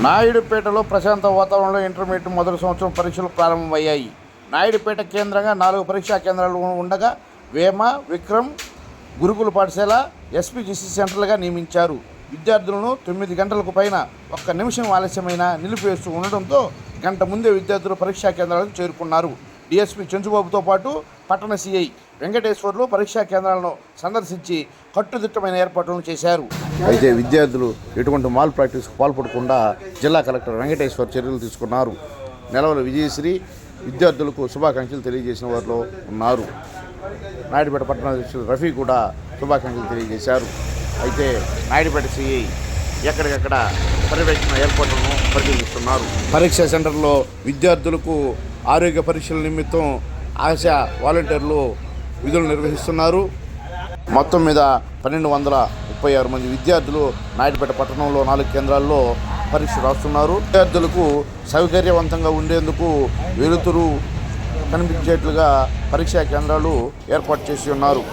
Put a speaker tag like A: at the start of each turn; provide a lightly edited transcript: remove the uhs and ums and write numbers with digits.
A: నాయుడుపేటలో ప్రశాంత వాతావరణంలో ఇంటర్మీడియట్ మొదటి సంవత్సరం పరీక్షలు ప్రారంభమయ్యాయి. నాయుడుపేట కేంద్రంగా 4 పరీక్షా కేంద్రాలు ఉండగా వేమ, విక్రమ్ గురుకుల పాఠశాల ఎస్పీజీసీ సెంటర్లుగా నియమించారు. విద్యార్థులను 9 గంటలకు పైన ఒక్క నిమిషం ఆలస్యమైన నిలిపివేస్తూ ఉండడంతో గంట ముందే విద్యార్థులు పరీక్షా కేంద్రాలకు చేరుకున్నారు. డీఎస్పీ చెంచుబాబుతో పాటు పట్టణ సీఐ వెంకటేశ్వర్లు పరీక్షా కేంద్రాలను సందర్శించి కట్టుదిట్టమైన ఏర్పాట్లను చేశారు. అయితే విద్యార్థులు ఎటువంటి మాల్ ప్రాక్టీస్కు పాల్పడకుండా జిల్లా కలెక్టర్ వెంకటేశ్వర్ చర్యలు తీసుకున్నారు. నెలవల విజయశ్రీ విద్యార్థులకు శుభాకాంక్షలు తెలియజేసిన వారిలో ఉన్నారు. నాయుడుపేట పట్టణ అధ్యక్షులు రఫీ కూడా శుభాకాంక్షలు తెలియజేశారు. అయితే నాయుడుపేట సిఐ ఎక్కడికక్కడ పర్యవేక్షణ ఏర్పాట్లను పరిశీలిస్తున్నారు. పరీక్షా సెంటర్లో విద్యార్థులకు ఆరోగ్య పరీక్షల నిమిత్తం ఆశా వాలంటీర్లు విధులు నిర్వహిస్తున్నారు. మొత్తం మీద 1236 మంది విద్యార్థులు నాయుడుపేట పట్టణంలో 4 కేంద్రాల్లో పరీక్ష రాస్తున్నారు. విద్యార్థులకు సౌకర్యవంతంగా ఉండేందుకు వెలుతురు కనిపించేట్లుగా పరీక్షా కేంద్రాలు ఏర్పాటు చేసి ఉన్నారు.